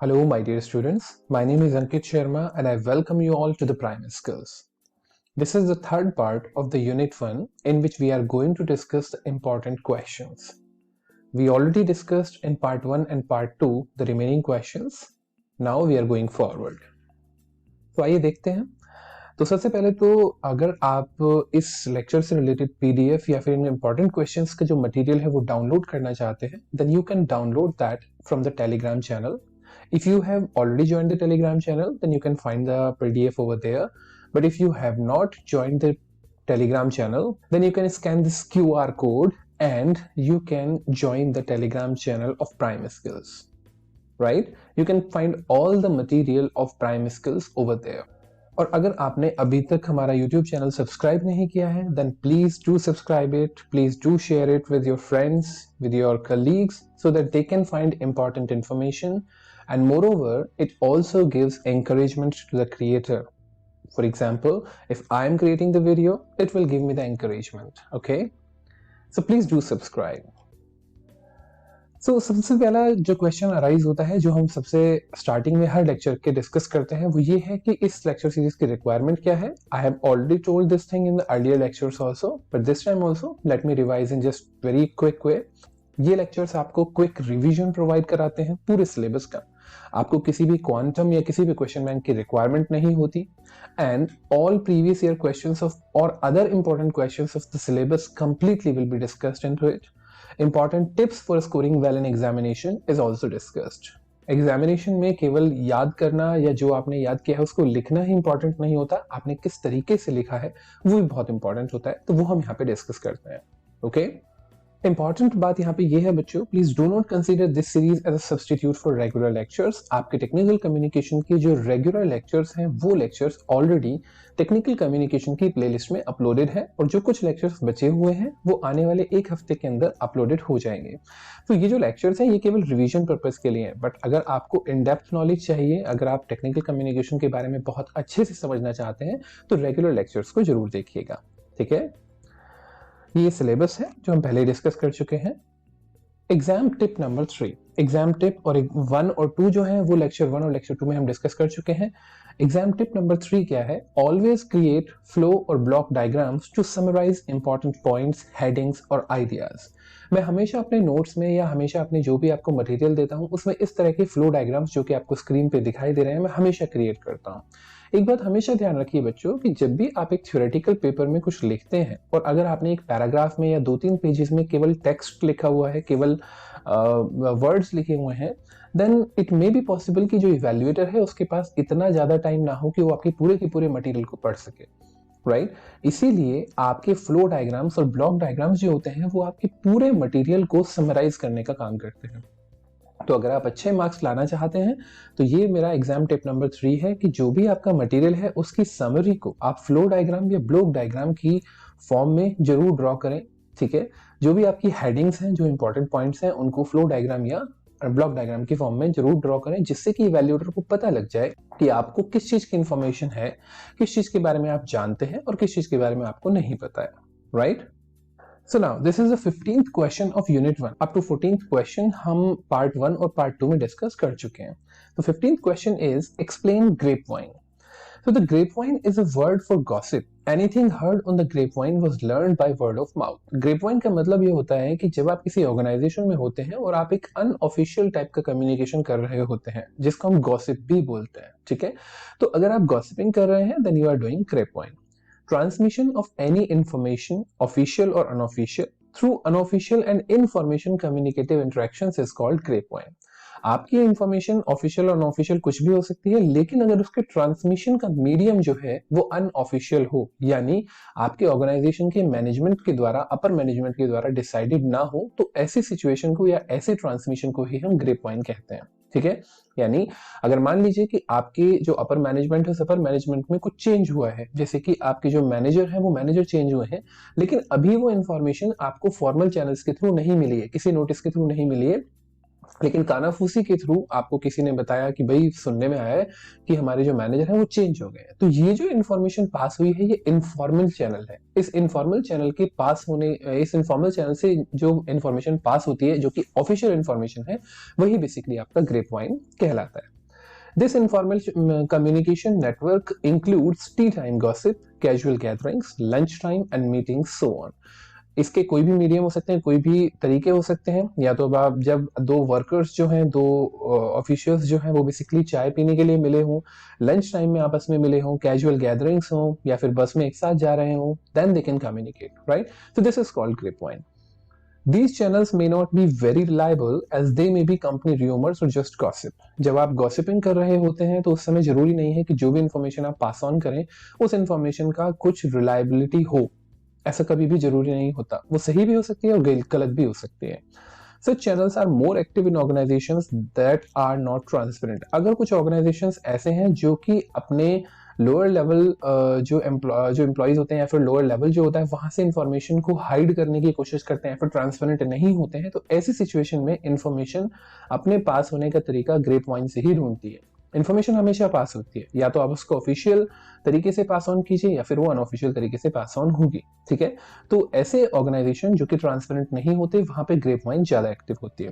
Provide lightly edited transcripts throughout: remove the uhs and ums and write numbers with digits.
Hello, my dear students. My name is Ankit Sharma and I welcome you all to the Primal Skills. This is the third part of the Unit 1 in which we are going to discuss the important questions. We already discussed in part 1 and part 2 the remaining questions. Now we are going forward. तो आइए देखते हैं. तो सबसे पहले तो अगर आप इस लेक्चर से रिलेटेड पीडीएफ या फिर इन इंपॉर्टेंट क्वेश्चंस का जो मटेरियल है वो डाउनलोड करना चाहते हैं, then you can download that from the Telegram channel. If you have already joined the Telegram channel, then you can find the PDF over there. But if you have not joined the Telegram channel, then you can scan this QR code and you can join the Telegram channel of Prime Skills. Right? You can find all the material of Prime Skills over there. और अगर आपने अभी तक हमारा YouTube channel subscribe नहीं किया है, then please do subscribe it, please do share it with your friends, with your colleagues, so that they can find important information. And moreover, it also gives encouragement to the creator. For example, if I am creating the video, it will give me the encouragement. Okay? So please do subscribe. सबसे पहला जो question arise होता है, जो हम सबसे starting में हर lecture के डिस्कस करते हैं, वो ये है कि इस लेक्चर सीरीज की रिक्वायरमेंट क्या है. I have already told this thing in the earlier lectures also, but this time also let me revise in just very quick way. ये लेक्चर्स आपको क्विक रिवीजन प्रोवाइड कराते हैं पूरे सिलेबस का. आपको किसी भी क्वांटम या किसी भी क्वेश्चन बैंक की रिक्वायरमेंट नहीं होती. And all previous year questions of और other important questions of the syllabus completely will be discussed into it. Important tips for scoring well in examination is also discussed. Examination में केवल याद करना या जो आपने याद किया है उसको लिखना ही इंपॉर्टेंट नहीं होता, आपने किस तरीके से लिखा है वो भी बहुत इंपॉर्टेंट होता है. तो वो हम यहाँ पे डिस्कस करते हैं. ओके, इंपॉर्टेंट बात यहाँ पे ये है बच्चों, please do not consider this series as a substitute for regular lectures. आपके टेक्निकल कम्युनिकेशन के जो रेगुलर लेक्चर्स हैं वो लेक्चर्स ऑलरेडी टेक्निकल कम्युनिकेशन की प्लेलिस्ट में अपलोडेड है, और जो कुछ लेक्चर्स बचे हुए हैं वो आने वाले एक हफ्ते के अंदर अपलोडेड हो जाएंगे. तो ये जो लेक्चर्स हैं ये केवल रिवीजन पर्पज के लिए हैं, बट अगर आपको इन डेप्थ नॉलेज चाहिए, अगर आप टेक्निकल कम्युनिकेशन के बारे में बहुत अच्छे से समझना चाहते हैं, तो रेगुलर लेक्चर्स को जरूर देखिएगा. ठीक है, ये सिलेबस है जो हम पहले डिस्कस कर चुके हैं. Exam tip number 3, exam tip और 1 और 2 जो है वो लेक्चर 1 और लेक्चर 2 में हम डिस्कस कर चुके हैं. एग्जाम टिप नंबर 3 क्या है? ऑलवेज क्रिएट फ्लो और block diagrams to summarise important points, headings और आइडियाज. मैं हमेशा अपने नोट्स में या हमेशा अपने जो भी आपको मटेरियल देता हूं उसमें इस तरह के फ्लो डायग्राम्स जो कि आपको स्क्रीन पे दिखाई दे रहे हैं, मैं हमेशा क्रिएट करता हूं. एक बात हमेशा ध्यान रखिए बच्चों कि जब भी आप एक थ्योरेटिकल पेपर में कुछ लिखते हैं और अगर आपने एक पैराग्राफ में या 2-3 पेजेस में केवल टेक्स्ट लिखा हुआ है, केवल वर्ड्स लिखे हुए हैं, then it may be possible कि जो इवैल्यूएटर है उसके पास इतना ज्यादा टाइम ना हो कि वो आपके पूरे के पूरे मटेरियल को पढ़ सके. राइट? इसीलिए आपके फ्लो डायग्राम्स और ब्लॉक डायग्राम्स जो होते हैं वो आपके पूरे मटेरियल को समराइज करने का काम करते हैं. तो अगर आप अच्छे मार्क्स लाना चाहते हैं तो ये मेरा एग्जाम टिप नंबर 3 है कि जो भी आपका मटेरियल है उसकी समरी को आप फ्लो डायग्राम या ब्लॉक डायग्राम की फॉर्म में जरूर ड्रॉ करें. ठीक है, जो भी आपकी हेडिंग्स हैं, जो इंपॉर्टेंट पॉइंट्स हैं, उनको फ्लो डायग्राम या ब्लॉक डायग्राम की फॉर्म में जरूर ड्रॉ करें, जिससे कि इवैल्यूएटर को पता लग जाए कि आपको किस चीज की इंफॉर्मेशन है, किस चीज के बारे में आप जानते हैं और किस चीज के बारे में आपको नहीं पता है. Right? So now this is the 15th question of unit 1. Up to 14th question हम part 1 और part 2 में डिस्कस कर चुके हैं. तो 15th question is explain grapevine. So the grapevine is a word for gossip. Anything heard on the grapevine was learned by word of mouth. Grapevine का मतलब ये होता है कि जब आप किसी ऑर्गेनाइजेशन में होते हैं और आप एक अनऑफिशियल टाइप का कम्युनिकेशन कर रहे होते हैं, जिसको हम गॉसिप भी बोलते हैं. ठीक है, तो अगर आप गॉसिपिंग कर रहे हैं then you are doing grapevine. Transmission of any information, official or unofficial, through unofficial and information communicative interactions is called grapevine. आपकी इंफॉर्मेशन ऑफिशियल और अनऑफिशियल कुछ भी हो सकती है, लेकिन अगर उसके ट्रांसमिशन का मीडियम जो है वो अनऑफिशियल हो, यानी आपके ऑर्गेनाइजेशन के मैनेजमेंट के द्वारा, अपर मैनेजमेंट के द्वारा डिसाइडेड ना हो, तो ऐसी सिचुएशन को या ऐसे ट्रांसमिशन को ही हम ग्रेपवाइन कहते हैं. ठीक है, यानी अगर मान लीजिए कि आपके जो अपर मैनेजमेंट है, उस अपर मैनेजमेंट में कुछ चेंज हुआ है, जैसे कि आपके जो मैनेजर है वो मैनेजर चेंज हुए हैं, लेकिन अभी वो इंफॉर्मेशन आपको फॉर्मल चैनल्स के थ्रू नहीं मिली है, किसी नोटिस के थ्रू नहीं मिली है, लेकिन कानाफूसी के थ्रू आपको किसी ने बताया कि भाई सुनने में आया है कि हमारे जो मैनेजर है वो चेंज हो गए हैं, तो ये जो इन्फॉर्मेशन पास हुई है ये इनफॉर्मल चैनल है। इस इनफॉर्मल चैनल के पास होने, इस इनफॉर्मल चैनल से जो इन्फॉर्मेशन पास होती है जो कि ऑफिशियल इन्फॉर्मेशन है, वही बेसिकली आपका ग्रेप वाइन कहलाता है। This informal communication network includes tea time gossip, casual gatherings, lunch time and meetings, so on. इसके कोई भी मीडियम हो सकते हैं, कोई भी तरीके हो सकते हैं। या तो आप जब दो वर्कर्स जो हैं, दो ऑफिशियल्स जो हैं वो बेसिकली चाय पीने के लिए मिले हों, लंच टाइम में आपस में मिले हों, कैजुअल गैदरिंग्स हों, या फिर बस में एक साथ जा रहे हों, then they can communicate, right? So this is called grapevine. These channels may not be very reliable as they may be company rumors or just gossip. जब आप gossiping कर रहे होते हैं तो उस समय जरूरी नहीं है कि जो भी इंफॉर्मेशन आप पास ऑन करें उस इंफॉर्मेशन का कुछ रिलायबिलिटी हो। ऐसा कभी भी जरूरी नहीं होता, वो सही भी हो सकती है और गलत भी हो सकती है। Such channels are more active in organizations that are not transparent. अगर कुछ organizations ऐसे हैं जो कि अपने लोअर लेवल जो एम्प्लॉयज होते हैं या फिर लोअर लेवल जो होता है वहां से इंफॉर्मेशन को हाइड करने की कोशिश करते हैं या फिर ट्रांसपेरेंट नहीं होते हैं, तो ऐसी सिचुएशन में इंफॉर्मेशन अपने पास होने का तरीका ग्रेप वाइन से ही ढूंढती है। इंफॉर्मेशन हमेशा पास होती है, या तो आप उसको ऑफिशियल तरीके से पास ऑन कीजिए या फिर वो अनऑफिशियल तरीके से पास ऑन होगी, ठीक है? तो ऐसे ऑर्गेनाइजेशन जो कि ट्रांसपेरेंट नहीं होते वहां पे ग्रेप वाइन ज्यादा एक्टिव होती है।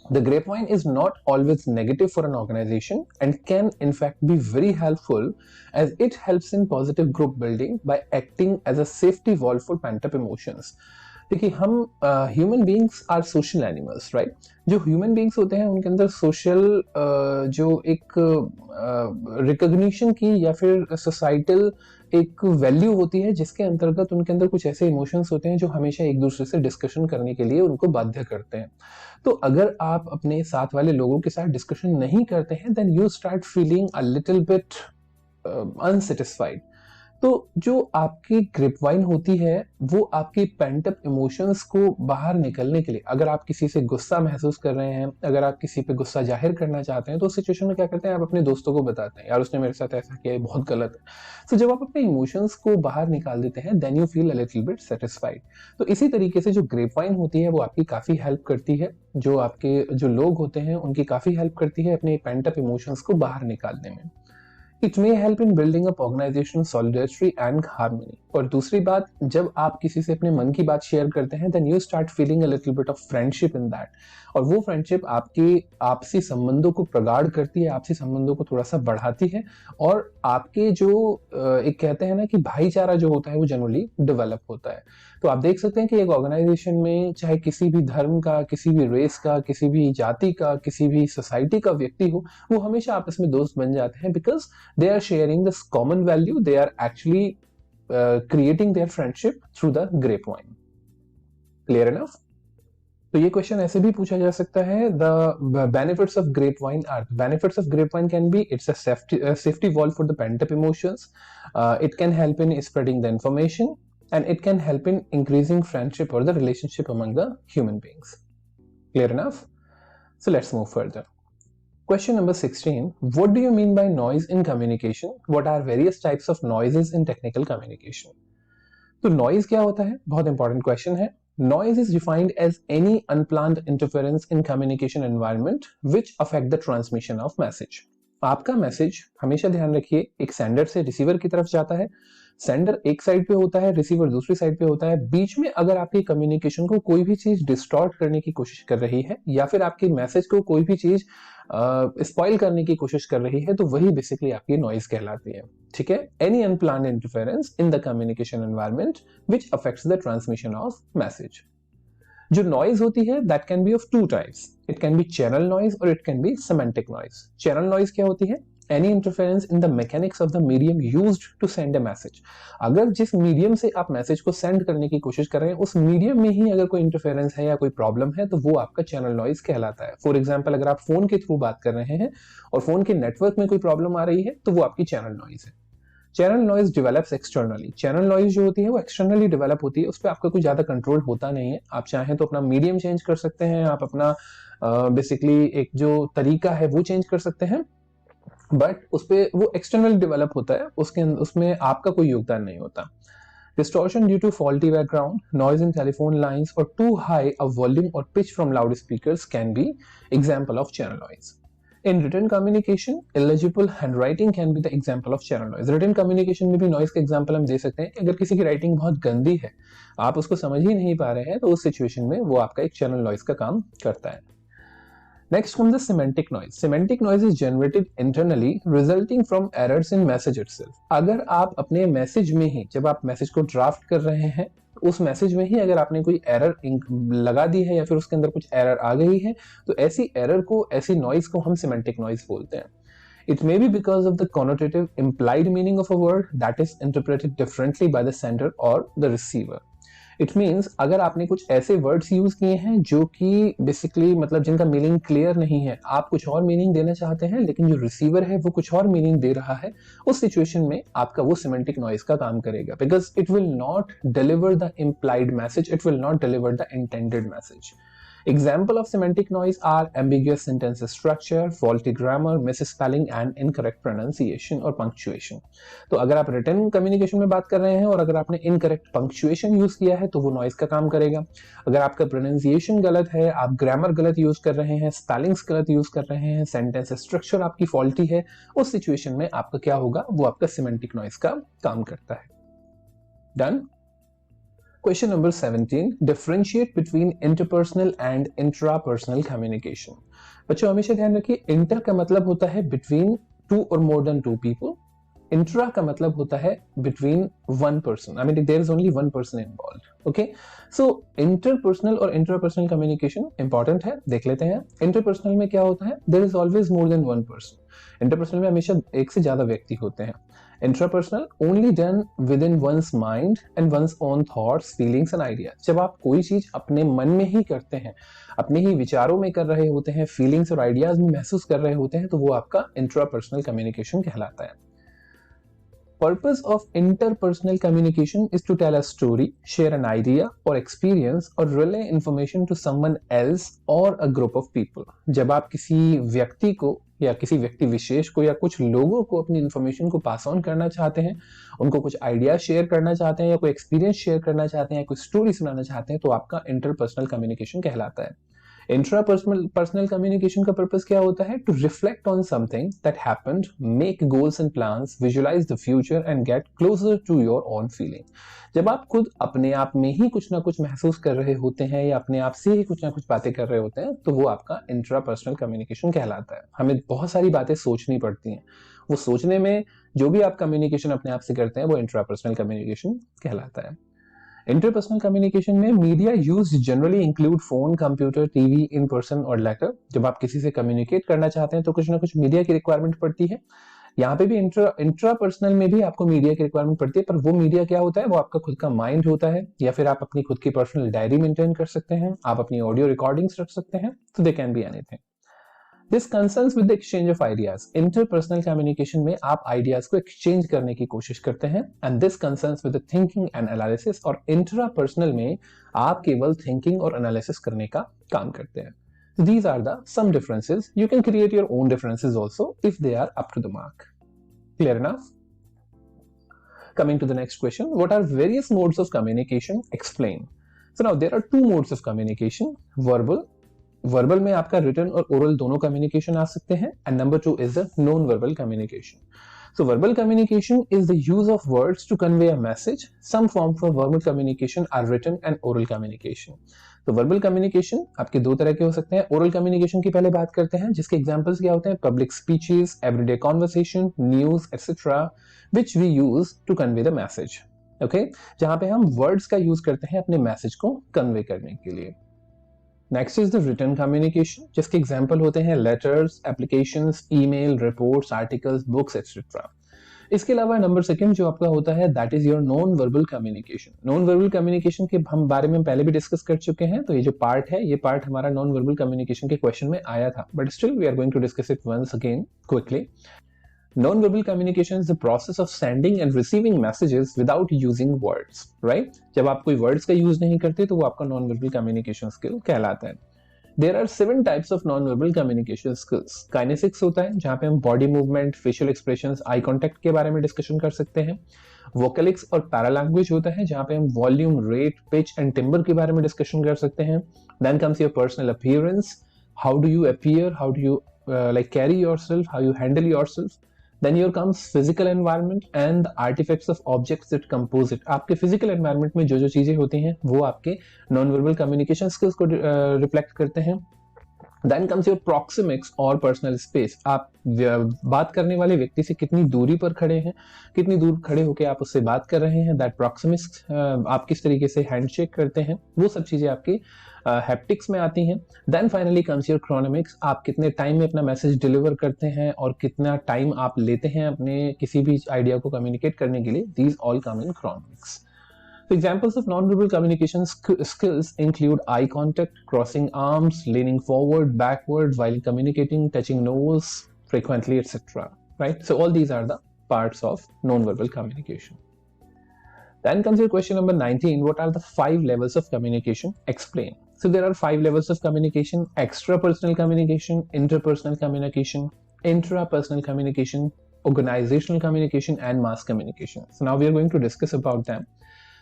The grapevine is not always negative for an organization and can in fact be very helpful as it helps in positive group building by acting as a safety valve for pent up emotions. देखिए, हम human beings are social animals, right? जो human beings होते हैं उनके अंदर social जो एक recognition की या फिर सोसाइटल एक वैल्यू होती है जिसके अंतर्गत उनके अंदर कुछ ऐसे इमोशंस होते हैं जो हमेशा एक दूसरे से डिस्कशन करने के लिए उनको बाध्य करते हैं। तो अगर आप अपने साथ वाले लोगों के साथ डिस्कशन नहीं करते हैं then you start feeling a little bit unsatisfied. तो जो आपकी ग्रिप वाइन होती है वो आपकी पेंट अप इमोशंस को बाहर निकलने के लिए, अगर आप किसी से गुस्सा महसूस कर रहे हैं, अगर आप किसी पे गुस्सा जाहिर करना चाहते हैं, तो उस सिचुएशन में क्या करते हैं, आप अपने दोस्तों को बताते हैं यार उसने मेरे साथ ऐसा किया, ये बहुत गलत है। तो जब आप अपने इमोशंस को बाहर निकाल देते हैं then you feel a little bit satisfied. तो इसी तरीके से जो ग्रेप वाइन होती है वो आपकी काफी हेल्प करती है, जो आपके जो लोग होते हैं उनकी काफी हेल्प करती है अपने पेंट अप इमोशंस को बाहर निकालने में। It may help in building up organisation solidarity and harmony. और दूसरी बात, जब आप किसी से अपने मन की बात शेयर करते हैं then you start feeling a little bit of friendship in that, और वो फ्रेंडशिप आपके आपसी संबंधों को प्रगाढ़ करती है, आपसी संबंधों को थोड़ा सा बढ़ाती है, और आपके जो एक कहते हैं ना कि भाईचारा जो होता है वो जनरली डेवलप होता है। तो आप देख सकते हैं कि एक ऑर्गेनाइजेशन में चाहे किसी भी धर्म का, किसी भी रेस का, किसी भी जाति का, किसी भी सोसाइटी का व्यक्ति हो, वो हमेशा आपस में दोस्त बन जाते हैं because they are sharing this common value, they are actually creating their friendship through the grapevine. Clear enough? तो ये क्वेश्चन ऐसे भी पूछा जा सकता है, the benefits of grapevine are, benefits of grapevine can be it's a safety valve for the pent up emotions, it can help in spreading the information, and it can help in increasing friendship or the relationship among the human beings. Clear enough? So let's move further. Question number 16. What do you mean by noise in communication? What are various types of noises in technical communication? तो noise क्या होता है? बहुत important question है. Noise is defined as any unplanned interference in communication environment which affect the transmission of message. आपका message हमेशा ध्यान रखिए एक सेंडर से रिसीवर की तरफ जाता है, सेंडर एक साइड पे होता है, रिसीवर दूसरी साइड पे होता है। बीच में अगर आपकी कम्युनिकेशन को कोई भी चीज डिस्टॉर्ट करने की कोशिश कर रही है या फिर आपके मैसेज को कोई भी चीज स्पॉइल करने की कोशिश कर रही है, तो वही बेसिकली आपकी नॉइज कहलाती है, ठीक है? Any unplanned interference in the communication environment which affects the transmission of message. जो नॉइज होती है that can be of two types, it can be channel noise और it can be semantic noise. Channel noise क्या होती है? Any interference in the mechanics of the medium used to send a message. अगर जिस medium से आप message को send करने की कोशिश कर रहे हैं उस मीडियम में ही अगर कोई इंटरफेरेंस है या कोई प्रॉब्लम है तो वो आपका चैनल नॉइज कहलाता है। फॉर एग्जाम्पल, अगर आप फोन के थ्रू बात कर रहे हैं और फोन के नेटवर्क में कोई प्रॉब्लम आ रही है तो वो आपकी चैनल नॉइज है। Channel noise develops externally. Channel noise जो होती है वो एक्सटर्नली डेवलप होती है, उस पर आपका कोई ज्यादा कंट्रोल होता नहीं है। आप चाहें तो अपना मीडियम चेंज कर सकते हैं, आप अपना बेसिकली एक जो तरीका है वो चेंज कर सकते हैं, बट उस पर वो एक्सटर्नल डेवलप होता है, उसमें आपका कोई योगदान नहीं होता। Distortion due to faulty background, noise in telephone lines, or too high a volume or pitch from loudspeakers can be example of channel noise. In written communication, illegible handwriting can be the example of channel noise. Written communication में भी noise का example हम दे सकते हैं कि अगर किसी की writing बहुत गंदी है, आप उसको समझ ही नहीं पा रहे हैं, तो उस situation में वो आपका एक channel noise का काम करता है. Next comes the semantic noise. Semantic noise is generated internally resulting from errors in message itself. अगर आप अपने मैसेज में ही, जब आप मैसेज को ड्राफ्ट कर रहे हैं, उस मैसेज में ही अगर आपने कोई एरर लगा दी है या फिर उसके अंदर कुछ एरर आ गई है, तो ऐसी एरर को, ऐसी नॉइज को हम सिमेंटिक नॉइज बोलते हैं. It may be because of the connotative implied meaning of a word that is interpreted differently by the sender or the receiver. It means अगर आपने कुछ ऐसे वर्ड्स यूज किए हैं जो कि बेसिकली मतलब जिनका मीनिंग क्लियर नहीं है, आप कुछ और मीनिंग देना चाहते हैं लेकिन जो रिसीवर है वो कुछ और मीनिंग दे रहा है, उस सिचुएशन में आपका वो सिमेंटिक नॉइज का काम करेगा, because it will not deliver the implied message, it will not deliver the intended message. Example of semantic noise are ambiguous sentence structure, faulty grammar, misspelling and incorrect pronunciation और punctuation. तो अगर आप written communication में बात कर रहे हैं और अगर आपने incorrect punctuation use किया है तो वो noise का काम करेगा. अगर आपका pronunciation गलत है, आप grammar गलत use कर रहे हैं, spellings गलत use कर रहे हैं, sentence structure आपकी faulty है, उस situation में आपका क्या होगा, वो आपका semantic noise का काम करता है. Done? Question number 17. Differentiate between interpersonal and intrapersonal communication. बच्चों हमेशा ध्यान रखिए, इंटर का मतलब होता है between two or more than two people. Intra का मतलब होता है between one person. I mean there is only one person involved. Okay? So interpersonal और intrapersonal communication important है, देख लेते हैं. Interpersonal में क्या होता है? There is always more than one person. Interpersonal में हमेशा एक से ज्यादा व्यक्ति होते हैं. Intrapersonal only done within one's mind and one's own thoughts, feelings and ideas. जब आप कोई चीज अपने मन में ही करते हैं, अपने ही विचारों में कर रहे होते हैं, फीलिंग्स और आइडियाज में महसूस कर रहे होते हैं, तो वो आपका इंट्रापर्सनल कम्युनिकेशन कहलाता है. Purpose of interpersonal communication is to tell a story, share an idea or experience or relay information to someone else or a group of people. जब आप किसी व्यक्ति को या किसी व्यक्ति विशेष को या कुछ लोगों को अपनी इंफॉर्मेशन को पास ऑन करना चाहते हैं, उनको कुछ आइडिया शेयर करना चाहते हैं या कोई एक्सपीरियंस शेयर करना चाहते हैं या कोई स्टोरी सुनाना चाहते हैं, तो आपका इंटरपर्सनल कम्युनिकेशन कहलाता है. इंट्रापर्सनल कम्युनिकेशन का पर्पस क्या होता है? To reflect on something that happened, make goals and plans, visualise the future and get closer to your own feeling. जब आप खुद अपने आप में ही कुछ ना कुछ महसूस कर रहे होते हैं या अपने आप से ही कुछ ना कुछ बातें कर रहे होते हैं, तो वो आपका इंट्रापर्सनल कम्युनिकेशन कहलाता है. हमें बहुत सारी बातें सोचनी पड़ती हैं, वो सोचने में जो भी आप कम्युनिकेशन अपने आप से करते हैं वो इंट्रापर्सनल कम्युनिकेशन कहलाता है. इंटरपर्सनल कम्युनिकेशन में media use generally include phone, computer, TV, in person और लेटर. जब आप किसी से कम्युनिकेट करना चाहते हैं तो कुछ ना कुछ मीडिया की रिक्वायरमेंट पड़ती है. यहाँ पे भी इंट्रापर्सनल में भी आपको मीडिया की रिक्वायरमेंट पड़ती है, पर वो मीडिया क्या होता है? वो आपका खुद का माइंड होता है, या फिर आप अपनी खुद की पर्सनल डायरी मेंटेन कर सकते हैं, आप अपनी ऑडियो रिकॉर्डिंग्स रख सकते हैं, तो they can be anything. This concerns with the exchange of ideas. Interpersonal communication में आप आइडियाज को एक्सचेंज करने की कोशिश करते हैं, and this concerns with the thinking and analysis. और intrapersonal में आप केवल thinking और analysis करने का काम करते हैं. So these are the some differences. You can create your own differences also if they are up to the mark. Clear enough? Coming to the next question, what are various modes of communication? Explain. So now there are two modes of communication: verbal में आपका written और oral दोनों communication आ सकते हैं, and number 2 is the non verbal communication. So verbal communication is the use of words to convey a message. Some forms of verbal communication are written and oral communication. तो verbal communication आपके दो तरह के हो सकते हैं. Oral communication की पहले बात करते हैं, जिसके एग्जांपल्स क्या होते हैं? Public speeches, everyday conversation, news etcetera, which we use to convey the message. Okay, जहां पे हम वर्ड्स का यूज करते हैं अपने मैसेज को कन्वे करने के लिए. Next is the written communication, जिसके एग्जाम्पल होते हैं letters, applications, email, reports, articles, books etcetera. इसके अलावा नंबर सेकंड जो आपका होता है that is your non verbal communication. Non verbal communication के हम बारे में पहले भी डिस्कस कर चुके हैं, तो ये जो पार्ट है, ये पार्ट हमारा नॉन वर्बल कम्युनिकेशन के क्वेश्चन में आया था, but still we are going to discuss it once again quickly. Non-verbal communication is the process of sending and receiving messages without using words, right? जब आप कोई words का use नहीं करते तो वो आपका non-verbal communication skill कहलाता है. There are 7 types of non verbal communication skills. Kinesics होता है जहां पे हम body movement, facial expressions, eye contact के बारे में डिस्कशन कर सकते हैं। वोकलिक्स और पैरालैंग्वेज होता है जहां पे हम volume, rate, pitch and timbre के बारे में डिस्कशन कर सकते हैं। Then comes your personal appearance, how do you appear, how do you like carry yourself, how you handle yourself. Then here comes physical environment and the artifacts of objects that compose it. आपके physical environment में जो जो चीजें होती हैं वो आपके non-verbal communication skills को reflect करते हैं. Then comes your proxemics और personal space. आप बात करने वाले व्यक्ति से कितनी दूरी पर खड़े हैं, कितनी दूर खड़े होकर आप उससे बात कर रहे हैं. That proxemics, आप किस तरीके से हैंडशेक करते हैं, वो सब चीजें आपकी हैप्टिक्स में आती हैं. Then finally comes your chronemics. आप कितने टाइम में अपना मैसेज डिलीवर करते हैं और कितना टाइम आप लेते हैं अपने किसी भी आइडिया को कम्युनिकेट करने के लिए. These all come in chronemics. So examples of non-verbal communication skills include eye contact, crossing arms, leaning forward, backward while communicating, touching nose frequently, etc. Right? So all these are the parts of non-verbal communication. Then comes your question number 19. What are the 5 levels of communication? Explain. So there are 5 levels of communication: extrapersonal communication, interpersonal communication, intrapersonal communication, organizational communication, and mass communication. So now we are going to discuss about them.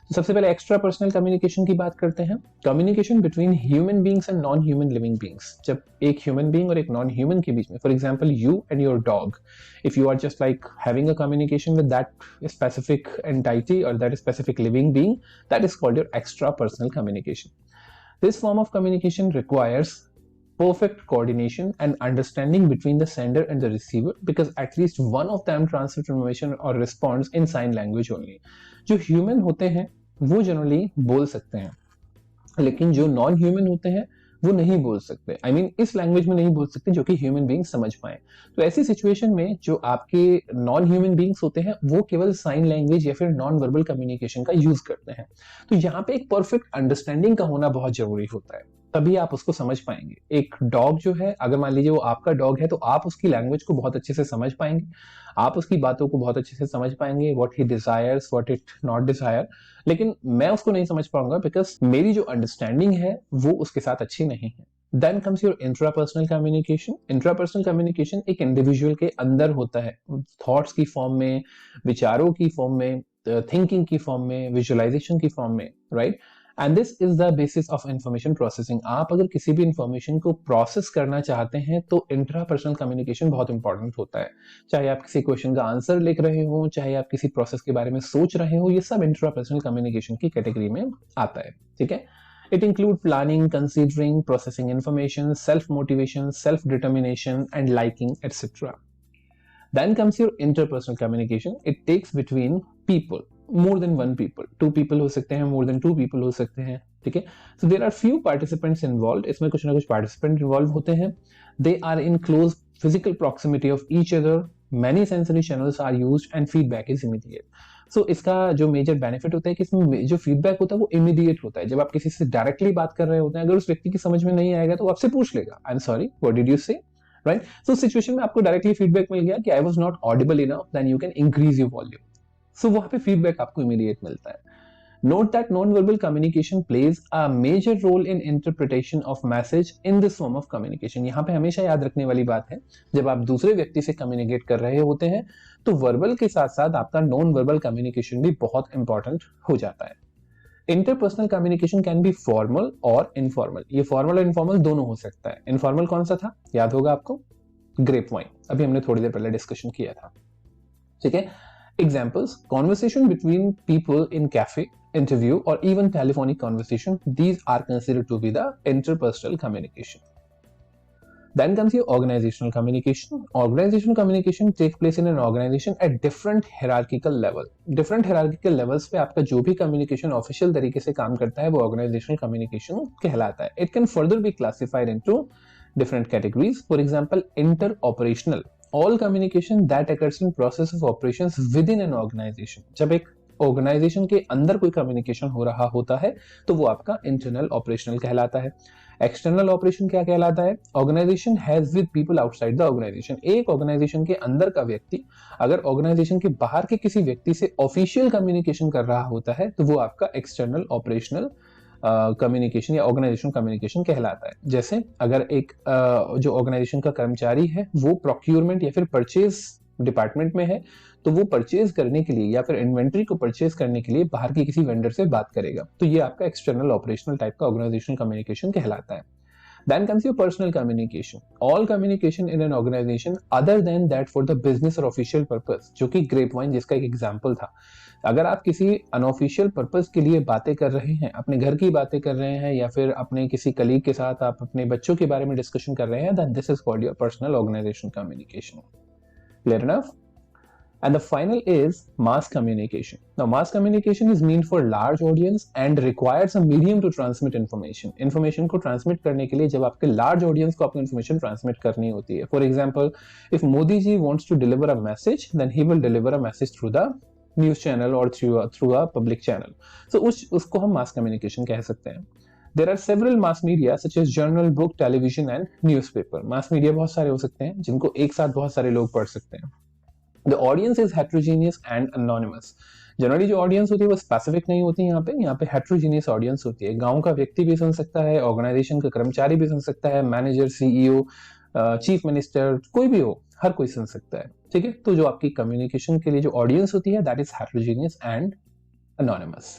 तो सबसे पहले extra personal communication की बात करते हैं. Communication between human beings and non human living beings. जब एक human being और एक नॉन ह्यूमन के बीच में, for example you and your dog, if you are just like having a communication with that specific entity or that specific living being, that is called your extra personal communication. This form of communication requires perfect coordination and understanding between the sender and the receiver, because at least one of them transfers information or responds in sign language only. जो human होते हैं वो generally बोल सकते हैं, लेकिन जो non human होते हैं वो नहीं बोल सकते. I mean, इस लैंग्वेज में नहीं बोल सकते जो कि ह्यूमन बीइंग समझ पाए. तो ऐसी सिचुएशन में जो आपके नॉन ह्यूमन बीइंग्स होते हैं वो केवल साइन लैंग्वेज या फिर नॉन वर्बल कम्युनिकेशन का यूज करते हैं. तो यहाँ पे एक परफेक्ट अंडरस्टैंडिंग का होना बहुत जरूरी होता है, तभी आप उसको समझ पाएंगे. एक डॉग जो है, अगर मान लीजिए वो आपका डॉग है, तो आप उसकी लैंग्वेज को बहुत अच्छे से समझ पाएंगे, आप उसकी बातों को बहुत अच्छे से समझ पाएंगे, what he desires, what it not Dzire. लेकिन मैं उसको नहीं समझ पाऊंगा बिकॉज मेरी जो अंडरस्टैंडिंग है वो उसके साथ अच्छी नहीं है. Then comes your intrapersonal communication. Intrapersonal communication एक इंडिविजुअल के अंदर होता है, थॉट्स की फॉर्म में, विचारों की फॉर्म में, थिंकिंग की फॉर्म में, विजुअलाइजेशन की फॉर्म में, right. And this is the basis of information processing. आप अगर किसी भी इंफॉर्मेशन को प्रोसेस करना चाहते हैं तो इंट्रापर्सनल कम्युनिकेशन बहुत इंपॉर्टेंट होता है. चाहे आप किसी क्वेश्चन का आंसर लिख रहे हो, चाहे आप किसी प्रोसेस के बारे में सोच रहे हो, ये सब इंट्रापर्सनल कम्युनिकेशन की कैटेगरी में आता है. ठीक है. It includes planning, considering, processing information, self-motivation, self-determination, and liking, etc. Then comes your interpersonal communication. It takes between people, more than one people. 2 people हो सकते हैं, more than 2 people हो सकते हैं. ठीक है. So there are few participants involved. इसमें कुछ ना कुछ participant involved होते हैं. They are in close physical proximity of each other. Many sensory channels are used and feedback is immediate. So इसका जो मेजर बेनिफिट होता है कि इसमें जो फीडबैक होता है वो इमीडिएट होता है. जब आप किसी से डायरेक्टली बात कर रहे होते हैं, अगर उस व्यक्ति की समझ में नहीं आएगा तो वो आपसे पूछ लेगा, I am sorry, what did you say, right. So situation में आपको डायरेक्टली फीडबैक मिल गया कि I was not audible enough, then you can increase your volume. So वहां पे फीडबैक आपको इमीडिएट मिलता है. Note that non-verbal communication plays a major role in interpretation of message in this form of communication. यहाँ पे हमेशा याद रखने वाली बात है, जब आप दूसरे व्यक्ति से कम्युनिकेट कर रहे होते हैं तो वर्बल के साथ साथ आपका नॉन वर्बल कम्युनिकेशन भी बहुत इंपॉर्टेंट हो जाता है. Interpersonal communication can be formal और इनफॉर्मल. ये फॉर्मल और इनफॉर्मल दोनों हो सकता है. इनफॉर्मल कौन सा था, याद होगा आपको, ग्रेप वाइन. अभी हमने थोड़ी देर पहले डिस्कशन किया था. ठीक है. Examples: conversation between people in cafe, interview, or even telephonic conversation. These are considered to be the interpersonal communication. Then comes your organizational communication. Organizational communication takes place in an organization at different hierarchical level. Different hierarchical levels पे आपका जो भी communication official तरीके से काम करता है वो organizational communication कहलाता है. It can further be classified into different categories. For example, interoperational. All communication that occurs in process of operations within an organization. जब एक ऑर्गेनाइजेशन के अंदर कोई कम्युनिकेशन हो रहा होता है तो वो आपका इंटरनल ऑपरेशनल कहलाता है. एक्सटर्नल ऑपरेशन क्या कहलाता है, organisation has with people outside the organisation. एक ऑर्गेनाइजेशन के अंदर का व्यक्ति अगर ऑर्गेनाइजेशन के बाहर के किसी व्यक्ति से ऑफिशियल कम्युनिकेशन कर रहा होता है तो वो आपका एक्सटर्नल ऑपरेशनल कम्युनिकेशन या ऑर्गेनाइजेशन कम्युनिकेशन कहलाता है। जैसे अगर एक जो ऑर्गेनाइजेशन का कर्मचारी है वो प्रोक्यूरमेंट या फिर परचेज डिपार्टमेंट में है, तो वो परचेज करने के लिए या फिर इन्वेंट्री को परचेज करने के लिए बाहर के किसी वेंडर से बात करेगा, तो ये आपका एक्सटर्नल ऑपरेशनल टाइप का ऑर्गेनाइजेशनल कम्युनिकेशन कहलाता है। Then comes your personal communication. All communication in an organization other than that for the business or official purpose, जो कि ग्रेपवाइन जिसका एक एग्जाम्पल था। अगर आप किसी अनऑफिशियल पर्पस के लिए बातें कर रहे हैं, अपने घर की बातें कर रहे हैं या फिर अपने किसी कलीग के साथ आप अपने बच्चों के बारे में डिस्कशन कर रहे हैं, then this is called your personal organization communication. Clear enough? And the final is mass communication. Now, mass communication is meant for large audience and requires a medium to transmit information. Information को transmit करने के लिए जब आपके large audience को आपको information transmit करनी होती है. For example, if Modi ji wants to deliver a message, then he will deliver a message through the news channel or through a public channel. So उसको हम mass communication कह सकते हैं. There are several mass media such as journal, book, television and newspaper. Mass media बहुत सारे हो सकते हैं जिनको एक साथ बहुत सारे लोग पढ़ सकते हैं. The audience is heterogeneous and anonymous. Generally जो ऑडियंस होती है वो स्पेसिफिक नहीं होती, यहाँ पे हेट्रोजीनियस ऑडियंस होती है। गांव का व्यक्ति भी सुन सकता है, ऑर्गेनाइजेशन का कर्मचारी भी सुन सकता है, मैनेजर, सीईओ, चीफ मिनिस्टर, कोई भी हो, हर कोई सुन सकता है। ठीक है, तो जो आपकी कम्युनिकेशन के लिए जो ऑडियंस होती है that is heterogeneous and anonymous.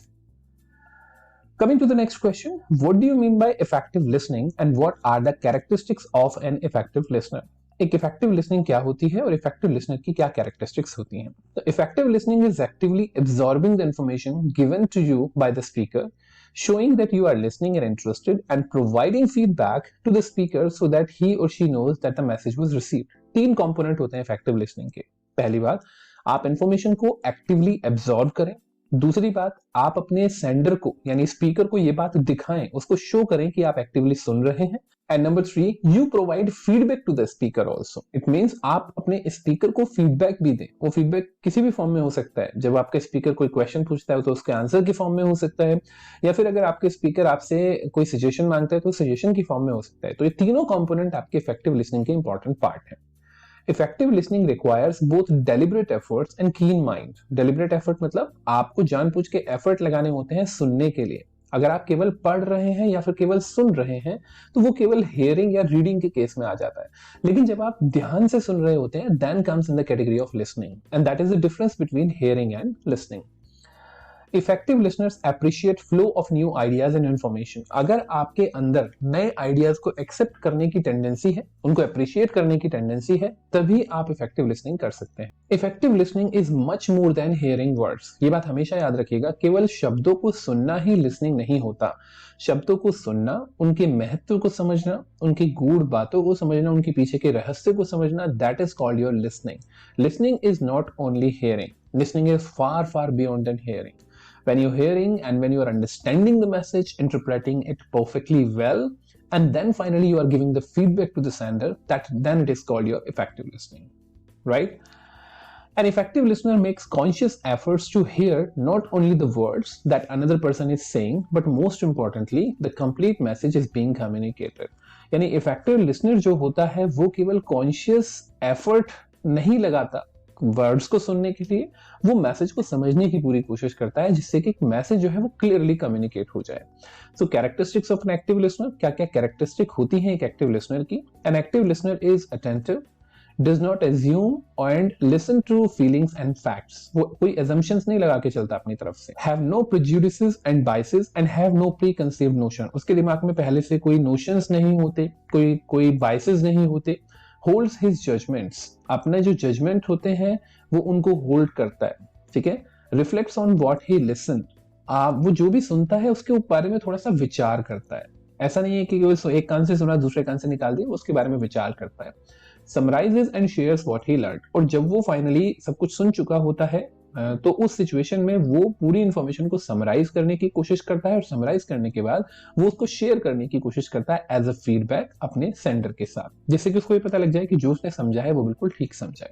Coming to the next question, what do you mean by effective listening and what are the characteristics of an effective listener? एक इफेक्टिव लिसनिंग क्या होती है और इफेक्टिव लिसनर की क्या characteristics होती हैं? तो effective listening is actively absorbing the information given to you by the speaker, showing that you are listening and interested and providing feedback to the speaker so that he or she knows that the message was received. तीन component होते हैं effective listening के। पहली बात, आप information को actively absorb करें। दूसरी बात, आप अपने सेंडर को यानी स्पीकर को ये बात दिखाएं, उसको शो करें कि आप एक्टिवली सुन रहे हैं। And number 3, you provide feedback to the speaker also. It means आप अपने स्पीकर को फीडबैक भी दें। वो फीडबैक किसी भी फॉर्म में हो सकता है। जब आपका स्पीकर कोई क्वेश्चन पूछता है तो उसके आंसर की फॉर्म में हो सकता है, या फिर अगर आपके स्पीकर आपसे कोई सजेशन मांगता है तो सजेशन की फॉर्म में हो सकता है। तो ये तीनों कंपोनेंट आपके इफेक्टिव लिसनिंग के इंपॉर्टेंट पार्ट है। Effective listening requires both deliberate efforts and keen mind. Deliberate effort मतलब आपको जानबूझ के एफर्ट लगाने होते हैं सुनने के लिए। अगर आप केवल पढ़ रहे हैं या फिर केवल सुन रहे हैं तो वो केवल हेयरिंग या रीडिंग के केस में आ जाता है। लेकिन जब आप ध्यान से सुन रहे होते हैं then comes in the category of listening, and that is the difference between hearing and listening. Effective listeners appreciate flow of new ideas and information. अगर आपके अंदर नए आइडियाज को एक्सेप्ट करने की टेंडेंसी है, उनको अप्रिशिएट करने की टेंडेंसी है, तभी आप इफेक्टिव लिसनिंग कर सकते हैं। Effective listening is much more than hearing words. ये बात हमेशा याद रखिएगा, केवल शब्दों को सुनना ही लिसनिंग नहीं होता। शब्दों को सुनना, उनके महत्व को समझना, उनकी गूढ़ बातों को समझना, उनके पीछे के रहस्य को समझना, that is called your listening. Listening is not only hearing, listening is far far beyond than hearing. When you're hearing and when you're understanding the message, interpreting it perfectly well, and then finally you are giving the feedback to the sender, then it is called your effective listening, right? An effective listener makes conscious efforts to hear not only the words that another person is saying, but most importantly, the complete message is being communicated. यानी effective listener जो होता है वो केवल conscious effort नहीं लगाता words को सुनने के लिए, वो मैसेज को समझने की पूरी कोशिश करता है जिससे कि मैसेज जो है वो क्लियरली कम्युनिकेट हो जाए। So characteristics of an active listener, क्या क्या कैरेक्टरिस्टिक होती हैं एक एक्टिव लिसनर की? An active listener is attentive, does not assume and listen to feelings and facts. वो कोई assumptions नहीं लगा के चलता अपनी तरफ से। Have no prejudices and biases and have no preconceived notion. उसके दिमाग में पहले से कोई notions नहीं होते, कोई biases नहीं होते। Holds his judgments. अपने जो judgment होते हैं वो उनको hold करता है, ठीक है? Reflects on what he listened. वो जो भी सुनता है उसके बारे में थोड़ा सा विचार करता है। ऐसा नहीं है कि वो एक कान से सुना दूसरे कान से निकाल दिया, उसके बारे में विचार करता है। Summarizes and shares what he learned. और जब वो फाइनली सब कुछ सुन चुका होता है तो उस सिचुएशन में वो पूरी इंफॉर्मेशन को समराइज करने की कोशिश करता है और समराइज करने के बाद वो उसको शेयर करने की कोशिश करता है एज अ फीडबैक अपने सेंडर के साथ, जिससे कि उसको ये पता लग जाए कि जो उसने समझा है वो बिल्कुल ठीक समझा है।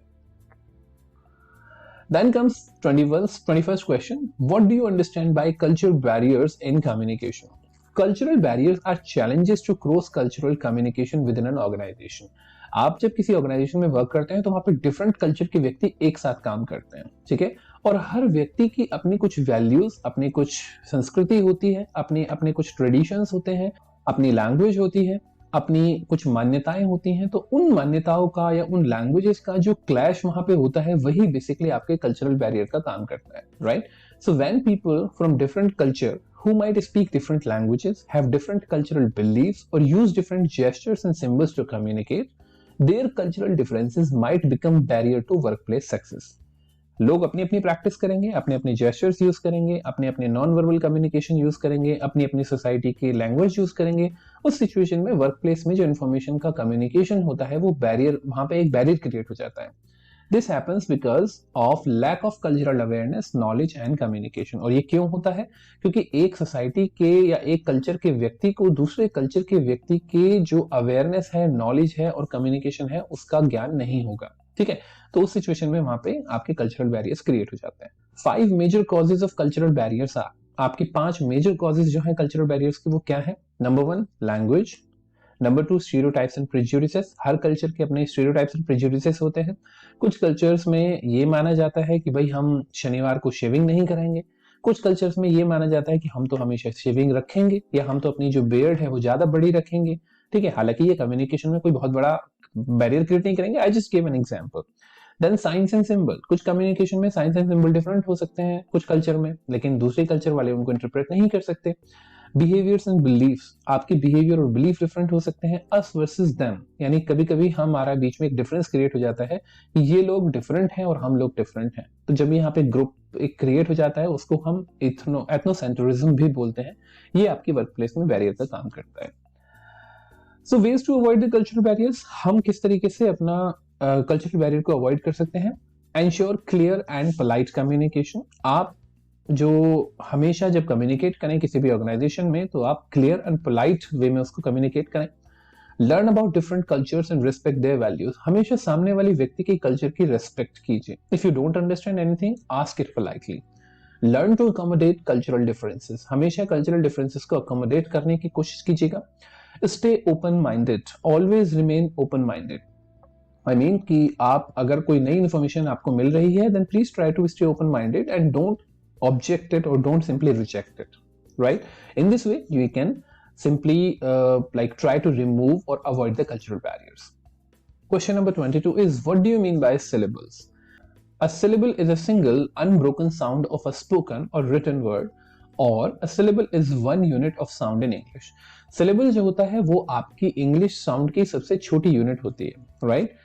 Then comes 21st question. What do you understand by cultural barriers in communication? Cultural barriers are challenges to cross cultural communication within an organisation. आप जब किसी ऑर्गेनाइजेशन में वर्क करते हैं तो वहां पे डिफरेंट कल्चर के व्यक्ति एक साथ काम करते हैं, ठीक है, और हर व्यक्ति की अपनी कुछ वैल्यूज, अपनी कुछ संस्कृति होती है, अपने अपने कुछ ट्रेडिशंस होते हैं, अपनी लैंग्वेज होती है, अपनी कुछ मान्यताएं होती हैं। तो उन मान्यताओं का या उन लैंग्वेजेस का जो क्लैश वहां पे होता है वही बेसिकली आपके कल्चरल बैरियर का काम करता है, right? So when people from different culture who might speak different languages, have different cultural beliefs, or use different gestures and symbols to communicate, their cultural differences might become barrier to workplace success. लोग अपनी अपनी practice करेंगे, अपने अपने gestures use करेंगे, अपने अपने non verbal communication use करेंगे, अपनी अपनी सोसाइटी की लैंग्वेज यूज करेंगे। उस सिचुएशन में वर्क प्लेस में जो इन्फॉर्मेशन का कम्युनिकेशन होता है वो बैरियर, वहां पे एक बैरियर क्रिएट हो जाता है। This happens because of lack of cultural awareness, knowledge and communication. और ये क्यों होता है? क्योंकि एक सोसाइटी के या एक कल्चर के व्यक्ति को दूसरे कल्चर के व्यक्ति के जो अवेयरनेस है, नॉलेज है और कम्युनिकेशन है उसका ज्ञान नहीं होगा, ठीक है। तो उस सिचुएशन में वहां पे आपके कल्चरल बैरियर्स क्रिएट हो जाते हैं। 5 major causes of cultural barriers are, आपके 5 मेजर कॉजेज जो है कल्चरल बैरियर्स के वो क्या है? Number 1 language, number 2 stereotypes and prejudices. Her culture के अपने स्टीरियोटाइप्स एंड प्रेजुडिसेस होते हैं। कुछ कल्चर्स में ये माना जाता है कि भाई हम शनिवार को शेविंग नहीं करेंगे, कुछ कल्चर्स में ये माना जाता है कि हम तो हमेशा शेविंग रखेंगे या हम तो अपनी जो बियर्ड है वो ज्यादा बड़ी रखेंगे, ठीक है। हालांकि ये कम्युनिकेशन में कोई बहुत बड़ा बैरियर क्रिएट नहीं करेंगे। I just give an example. Then signs and symbol, कुछ कम्युनिकेशन में साइंस एंड सिंबल डिफरेंट हो सकते हैं कुछ कल्चर में, लेकिन दूसरे कल्चर वाले उनको इंटरप्रेट नहीं कर सकते। बिहेवियर्स एंड बिलीफ्स, आपके बिहेवियर और बिलीफ डिफरेंट हो सकते हैं। अस वर्सेस देम, यानी कभी कभी हमारा बीच में एक डिफरेंस क्रिएट हो जाता है कि ये लोग डिफरेंट हैं और हम लोग डिफरेंट हैं। तो जब यहाँ पे ग्रुप एक क्रिएट हो जाता है उसको हम एथनोसेंट्रिज्म भी बोलते हैं। ये आपकी वर्क प्लेस में बैरियर का काम करता है। So ways to avoid the cultural barriers, हम किस तरीके से अपना कल्चरल बैरियर को अवॉइड कर सकते हैं? Ensure clear and polite communication. आप जो हमेशा जब कम्युनिकेट करें किसी भी ऑर्गेनाइजेशन में तो आप क्लियर एंड पोलाइट वे में उसको कम्युनिकेट करें। Learn about different cultures and respect their values, हमेशा सामने वाली व्यक्ति के कल्चर की रिस्पेक्ट कीजिए। If you don't understand anything ask it politely. Learn to accommodate cultural differences, हमेशा कल्चरल डिफरेंसेस को अकोमोडेट करने की कोशिश कीजिएगा। Stay open minded, always remain open minded. I mean कि आप अगर कोई नई इंफॉर्मेशन आपको मिल रही है then please try to stay open minded and don't object it or don't simply reject it, right? In this way you can simply like try to remove or avoid the cultural barriers. Question number 22 is, what do you mean by syllables? A syllable is a single unbroken sound of a spoken or written word, or a syllable is one unit of sound in English. syllable जो होता है वो आपकी English sound की सबसे छोटी unit होती है, right?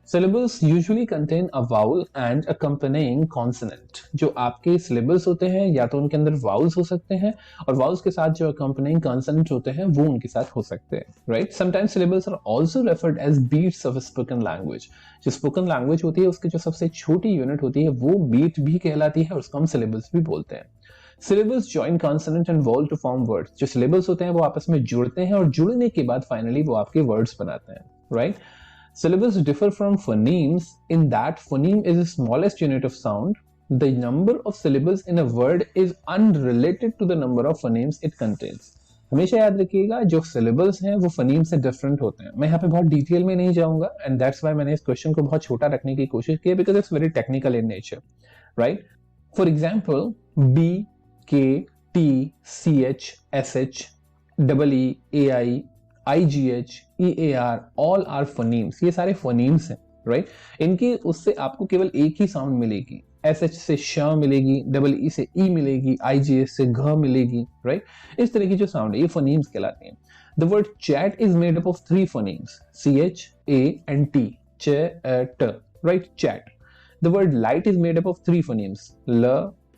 Syllables usually contain a vowel and accompanying consonant. जो आपके syllables होते हैं या तो उनके अंदर vowels हो सकते हैं और vowels के साथ जो accompanying consonant होते हैं वो उनके साथ हो सकते हैं, right? Sometimes syllables are also referred as beats of a spoken language. जो spoken language होती है उसकी जो सबसे छोटी unit होती है वो beat भी कहलाती है और उसको हम syllables भी बोलते हैं। Syllables join consonant and vowel to form words. जो syllables होते हैं वो आपस में जुड़ते हैं और जुड़ने के बाद finally वो आपके words बनाते हैं, right? Syllables differ from phonemes in that phoneme is the smallest unit of sound. The number of syllables in a word is unrelated to the number of phonemes it contains. हमेशा याद रखिएगा जो syllables हैं वो phoneme से different होते हैं। मैं यहाँ पे बहुत डिटेल में नहीं जाऊंगा and that's why मैंने इस क्वेश्चन को बहुत छोटा रखने की कोशिश की है because it's very technical in nature, right? For example, B, K, T, CH, SH, EE, AI, IGH, EAR, all are phonemes. ये सारे phonemes हैं, right? इनकी उससे आपको केवल एक ही साउंड मिलेगी। SH से श मिलेगी, EE से ई मिलेगी, IGH से घ मिलेगी, right? इस तरह की जो साउंड है ये phonemes कहलाती हैं। The word chat is made up of 3 phonemes, CH, A and T, ch, t, right? Chat. The word light is made up of 3 phonemes, L,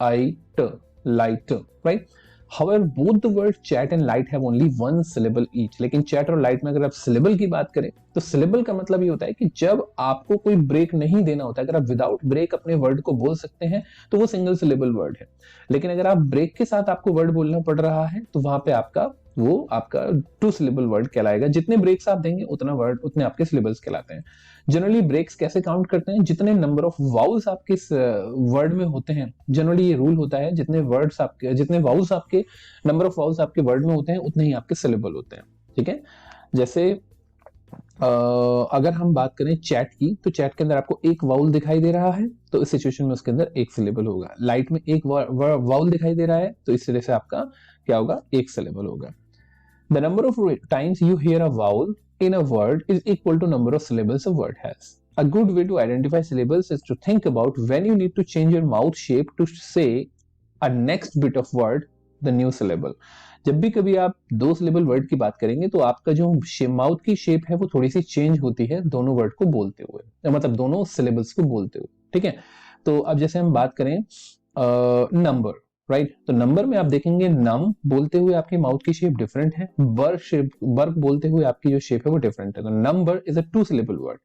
I, T, light, right? However, both the word chat and light have only one syllable each. लेकिन chat और light में अगर आप syllable की बात करें तो syllable का मतलब ये होता है कि जब आपको कोई ब्रेक नहीं देना होता है, अगर आप विदाउट ब्रेक अपने वर्ड को बोल सकते हैं तो वो सिंगल syllable वर्ड है। लेकिन अगर आप ब्रेक के साथ आपको वर्ड बोलना पड़ रहा है तो वहां पे आपका वो आपका 2 सिलेबल वर्ड कहलाएगा। जितने ब्रेक्स आप देंगे उतना वर्ड उतने आपके सिलेबल्स कहलाते हैं। जनरली ब्रेक्स कैसे काउंट करते हैं, जितने नंबर ऑफ वाउल्स आपके वर्ड में होते हैं, जनरली ये रूल होता है जितने वाउल्स आपके नंबर ऑफ वाउल्स आपके वर्ड में होते हैं उतने ही आपके सिलेबल होते हैं। ठीक है, जैसे अगर हम बात करें चैट की, तो चैट के अंदर आपको एक वाउल दिखाई दे रहा है तो इस सिचुएशन में उसके अंदर एक सिलेबल होगा। लाइट में एक वाउल दिखाई दे रहा है तो इस तरह से आपका क्या होगा, एक सिलेबल होगा। The number of times you hear a vowel in a word is equal to number of syllables a word has. A good way to identify syllables is to think about when you need to change your mouth shape to say a next bit of word, the new syllable. जब भी कभी आप 2 syllable word की बात करेंगे तो आपका जो माउथ की शेप है वो थोड़ी सी चेंज होती है दोनों वर्ड को बोलते हुए, मतलब दोनों सिलेबल्स को बोलते हुए। ठीक है, तो अब जैसे हम बात करें नंबर, राइट, तो नंबर में आप देखेंगे नम बोलते हुए आपकी माउथ की शेप डिफरेंट है, बर बोलते हुए आपकी जो शेप है वो डिफरेंट है। तो number is a 2 syllable word.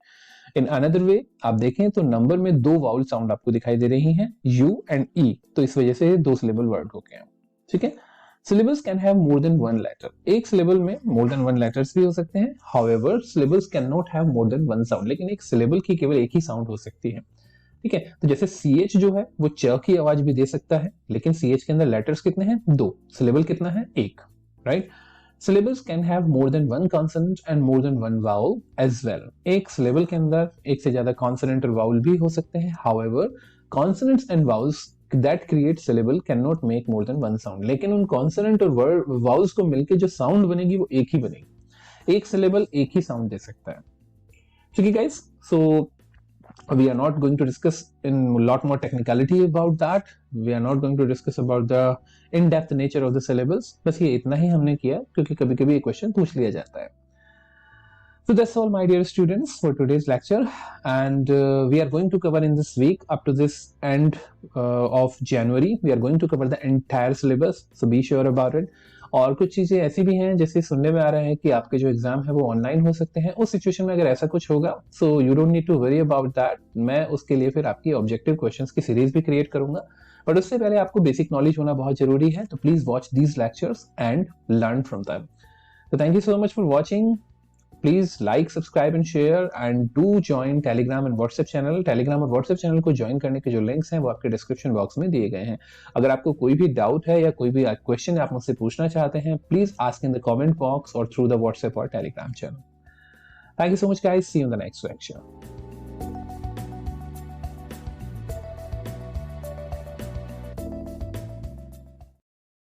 In another way आप देखें तो नंबर में 2 वाउल साउंड आपको दिखाई दे रही हैं, यू एंड ई, तो इस वजह से 2 सिलेबल वर्ड हो गए हैं। ठीक है, syllables can have more than one letter. एक syllable में more than one letters भी हो सकते हैं। However, syllables cannot have more than one sound. लेकिन एक syllable की केवल एक ही साउंड हो सकती है। ठीक है, तो जैसे CH जो है वो च की आवाज भी दे सकता है, लेकिन CH के अंदर लेटर्स कितने हैं, 2, syllable कितना है, 1, right. Syllables can have more than one consonant and more than one vowel as well. एक syllable के अंदर एक से ज्यादा consonant और vowel भी हो सकते हैं। However, consonants and vowels that create syllable cannot make more than one sound. लेकिन उन consonant और vowels को मिलके जो sound बनेगी वो एक ही बनेगी। एक syllable एक ही sound दे सकता है। ठीक है guys, so we are not going to discuss in a lot more technicality about that. We are not going to discuss about the in-depth nature of the syllables. बस ये इतना ही हमने किया क्योंकि कभी-कभी ये क्वेश्चन पूछ लिया जाता है। So that's all, my dear students, for today's lecture, and we are going to cover in this week up to this end of January. We are going to cover the entire syllabus, so be sure about it. और कुछ चीजें ऐसी भी हैं जैसे सुनने में आ रहा है कि आपके जो एग्जाम है वो ऑनलाइन हो सकते हैं। उस सिचुएशन में अगर ऐसा कुछ होगा, so you don't need to worry about that. मैं उसके लिए फिर आपकी ऑब्जेक्टिव क्वेश्चंस की सीरीज भी क्रिएट करूंगा, बट उससे पहले आपको बेसिक नॉलेज होना बहुत जरूरी है। तो please watch these lectures and learn from them. So thank you so much for watching. Please like, subscribe and share, and do join Telegram and WhatsApp channel. Telegram और WhatsApp channel को join करने के जो links हैं वो आपके description box में दिए गए हैं। अगर आपको कोई भी डाउट है या कोई भी क्वेश्चन आप मुझसे पूछना चाहते हैं, please ask in the comment box और थ्रू द WhatsApp और Telegram channel. Thank you so much guys. See you in the next lecture.